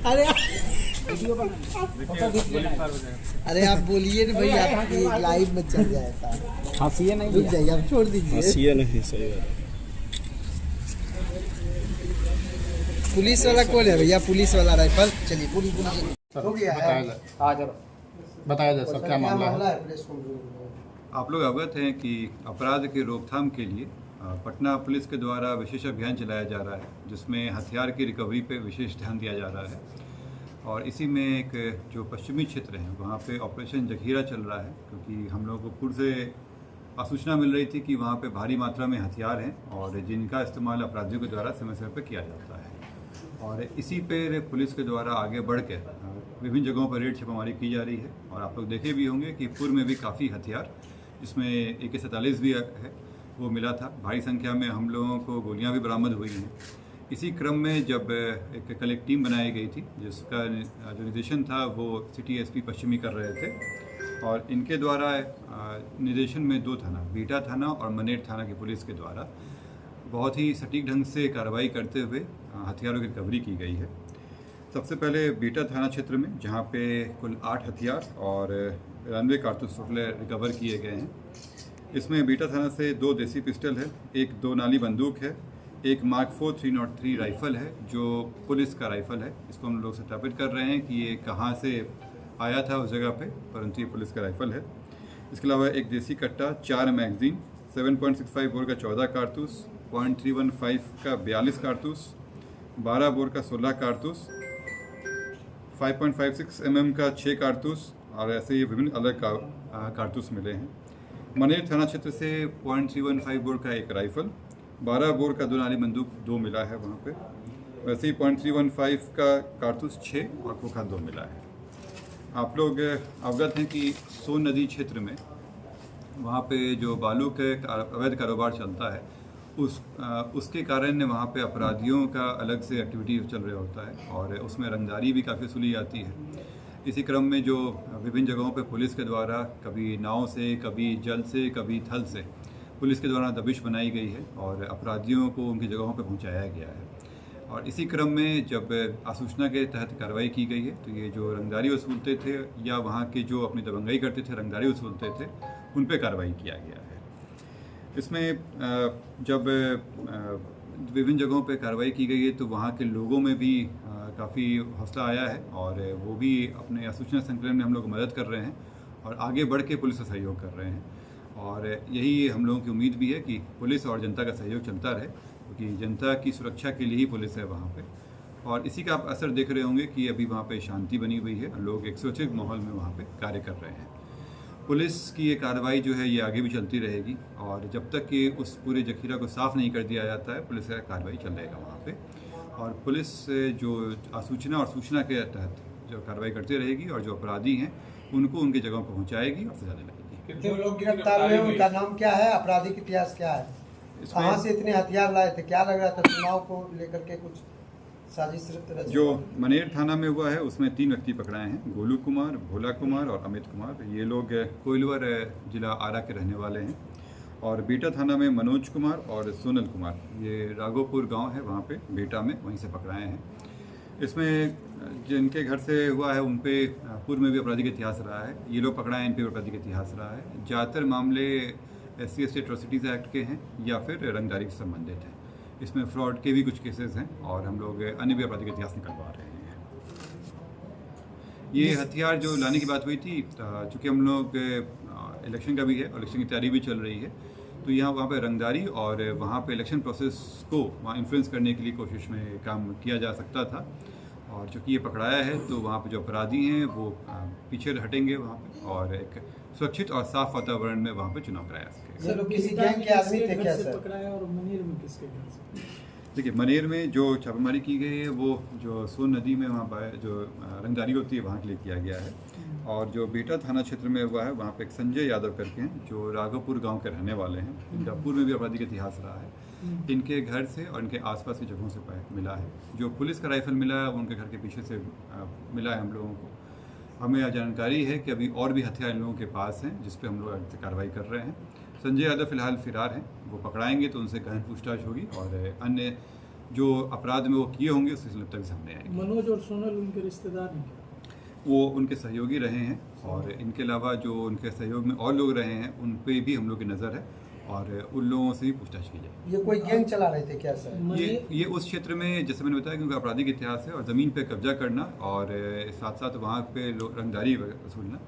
अरे अरे आप बोलिए ना भाई, आपकी लाइव में चल जाएगा। हंसिए नहीं, रुक जाइए, आप छोड़ दीजिए। हंसिए नहीं, सही बात। पुलिस वाला कौन है भैया? पुलिस वाला राइफल। चलिए पुलिस हो गया है। बताया जाए सर क्या मामला है। आप लोग अवगत हैं कि अपराध की रोकथाम के लिए पटना पुलिस के द्वारा विशेष अभियान चलाया जा रहा है, जिसमें हथियार की रिकवरी पे विशेष ध्यान दिया जा रहा है। और इसी में एक जो पश्चिमी क्षेत्र है वहाँ पे ऑपरेशन जखीरा चल रहा है, क्योंकि हम लोगों को पूर्व से सूचना मिल रही थी कि वहाँ पे भारी मात्रा में हथियार हैं और जिनका इस्तेमाल अपराधियों के द्वारा समय समय पर किया जाता है। और इसी पर पुलिस के द्वारा आगे बढ़ के विभिन्न जगहों पर रेड छापामारी की जा रही है। और आप लोग देखे भी होंगे कि पूर्व में भी काफ़ी हथियार, जिसमें AK-47 भी है, वो मिला था। भारी संख्या में हम लोगों को गोलियां भी बरामद हुई हैं। इसी क्रम में जब कल एक टीम बनाई गई थी, जिसका जो निर्देशन था वो सिटी SP पश्चिमी कर रहे थे। और इनके द्वारा निर्देशन में 2 थाना, बीटा थाना और मनेर थाना की पुलिस के द्वारा बहुत ही सटीक ढंग से कार्रवाई करते हुए हथियारों की रिकवरी की गई है। सबसे पहले बीटा थाना क्षेत्र में, जहाँ पे कुल 8 हथियार और 92 कारतूस टोटल रिकवर किए गए हैं। इसमें बीटा थाना से 2 देसी पिस्टल है, एक 2 नाली बंदूक है, एक Mark 4 303 राइफ़ल है जो पुलिस का राइफ़ल है। इसको हम लोग सत्यापित कर रहे हैं कि ये कहाँ से आया था उस जगह पे, परंतु ये पुलिस का राइफ़ल है। इसके अलावा एक देसी कट्टा, 4 मैगजीन, 7.65 बोर का 14 कारतूस, 0.315 का 42 कारतूस, 12 बोर का 16 कारतूस, 5.56 mm का 6 कारतूस और ऐसे ही विभिन्न अलग कारतूस मिले हैं। मनेर थाना क्षेत्र से 0.315 बोर का एक राइफ़ल, 12 बोर का 2 नाली बंदूक 2 मिला है वहाँ पे। वैसे ही 0.315 का कारतूस 6 और खोखा 2 मिला है। आप लोग अवगत हैं कि सोन नदी क्षेत्र में वहाँ पे जो बालू के अवैध कारोबार चलता है, उसके कारण वहाँ पे अपराधियों का अलग से एक्टिविटी चल रहा होता है और उसमें रंगदारी भी काफ़ी वसूली जाती है। इसी क्रम में जो विभिन्न जगहों पे पुलिस के द्वारा कभी नाव से, कभी जल से, कभी थल से पुलिस के द्वारा दबिश बनाई गई है और अपराधियों को उनकी जगहों पे पहुंचाया गया है। और इसी क्रम में जब आसूचना के तहत कार्रवाई की गई है, तो ये जो रंगदारी वसूलते थे या वहाँ के जो अपनी दबंगई करते थे, रंगदारी वसूलते थे, उन पर कार्रवाई किया गया है। इसमें जब विभिन्न जगहों पे कार्रवाई की गई है तो वहाँ के लोगों में भी काफ़ी हौसला आया है और वो भी अपने सूचना संकलन में हम लोग मदद कर रहे हैं और आगे बढ़ के पुलिस का सहयोग कर रहे हैं। और यही हम लोगों की उम्मीद भी है कि पुलिस और जनता का सहयोग चलता रहे, क्योंकि जनता की सुरक्षा के लिए ही पुलिस है वहाँ पे। और इसी का आप असर देख रहे होंगे कि अभी वहाँ पे शांति बनी हुई है, लोग एक सुरक्षित माहौल में वहाँ पे कार्य कर रहे हैं। पुलिस की ये कार्रवाई जो है ये आगे भी चलती रहेगी और जब तक कि उस पूरे जखीरा को साफ़ नहीं कर दिया जाता है, पुलिस का कार्रवाई चल रहेगा वहाँ पे। और पुलिस जो सूचना और सूचना के तहत जो कार्रवाई करती रहेगी और जो अपराधी हैं उनको उनकी जगहों पर पहुँचाएगी और सजा दिलाएगी। कितने लोग गिरफ्तार हुए, उनका नाम क्या है, आपराधिक इतिहास क्या है, कहाँ से इतने हथियार लाए थे, क्या लग रहा था चुनाव को लेकर के कुछ साजिश? जो मनेर थाना में हुआ है उसमें 3 व्यक्ति पकड़ाए हैं, गोलू कुमार, भोला कुमार और अमित कुमार। ये लोग कोइलवर जिला आरा के रहने वाले हैं। और बीटा थाना में मनोज कुमार और सोनल कुमार, ये राघोपुर गांव है वहाँ पे बीटा में, वहीं से पकड़ाए हैं। इसमें जिनके घर से हुआ है उन पे पूर्व में भी आपराधिक इतिहास रहा है, ये लोग पकड़ाए हैं, इन पे आपराधिक इतिहास रहा है। ज़्यादातर मामले SC/ST एट्रोसिटीज़ एक्ट के हैं या फिर रंगदारी से संबंधित हैं। इसमें फ्रॉड के भी कुछ केसेस हैं और हम लोग अन्य भी आपराधिक इतिहास निकलवा रहे हैं। ये हथियार जो लाने की बात हुई थी, चूँकि हम लोग इलेक्शन का भी है और इलेक्शन की तैयारी भी चल रही है, तो वहाँ पे रंगदारी और वहाँ पे इलेक्शन प्रोसेस को वहाँ इन्फ्लुएंस करने के लिए कोशिश में काम किया जा सकता था। और चूँकि ये पकड़ाया है तो वहाँ पे जो अपराधी हैं वो पीछे हटेंगे वहाँ पे और एक सुरक्षित और साफ वातावरण में वहाँ पे चुनाव कराया सके। सर किसी गैंग के आदमी थे क्या सर? पकड़ाया और मनेर में किसके घर से? देखिए, मनेर में जो छापेमारी की गई है वो जो सोन नदी में वहाँ जो रंगदारी होती है वहाँ के लिए किया गया है। और जो बीटा थाना क्षेत्र में हुआ है वहाँ पे एक संजय यादव करके हैं जो राघोपुर गांव के रहने वाले हैं, इनका पूर्व में भी आपराधिक इतिहास रहा है। इनके घर से और इनके आसपास की जगहों से मिला है। जो पुलिस का राइफल मिला है वो उनके घर के पीछे से मिला है हम लोगों को। हमें यह जानकारी है कि अभी और भी हथियार इन लोगों के पास हैं, जिस पर हम लोग आगे से कार्रवाई कर रहे हैं। संजय यादव फिलहाल फरार हैं, वो पकड़ाएंगे तो उनसे गहन पूछताछ होगी और अन्य जो अपराध में वो किए होंगे उसकी सिलसिले तक सामने आएंगे। मनोज और सोनल उनके रिश्तेदार हैं क्या? वो उनके सहयोगी रहे हैं और इनके अलावा जो उनके सहयोग में और लोग रहे हैं उन पे भी हम लोग की नज़र है और उन लोगों से भी पूछताछ की जाए। ये कोई गैंग चला रहे थे क्या सर? ये उस क्षेत्र में जैसे मैंने बताया क्योंकि आपराधिक इतिहास है और ज़मीन पे कब्जा करना और साथ साथ वहाँ पे रंगदारी वसूलना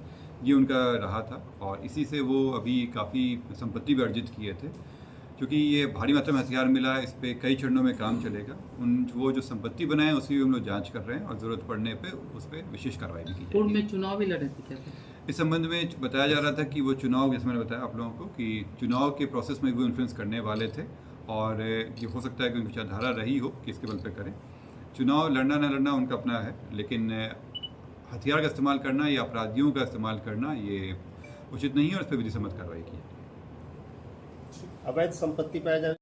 ये उनका रहा था और इसी से वो अभी काफ़ी संपत्ति भी अर्जित किए थे। क्योंकि ये भारी मात्रा में हथियार मिला, इस पे कई चरणों में काम चलेगा। वो जो संपत्ति बनाए उसकी हम लोग जांच कर रहे हैं और ज़रूरत पड़ने पे उस पर विशेष कार्रवाई भी की जाएगी। कोर्ट में चुनाव भी लड़े थे क्या? इस संबंध में बताया जा रहा था कि वो चुनाव, जैसे मैंने बताया आप लोगों को, कि चुनाव के प्रोसेस में वो इन्फ्लुएंस करने वाले थे और ये हो सकता है कि उनकी विचारधारा रही हो कि इसके बल पे करें। चुनाव लड़ना न लड़ना उनका अपना है, लेकिन हथियार का इस्तेमाल करना या अपराधियों का इस्तेमाल करना ये उचित नहीं है और इस पर विधिसम्मत कार्रवाई की। अवैध संपत्ति पाया जाए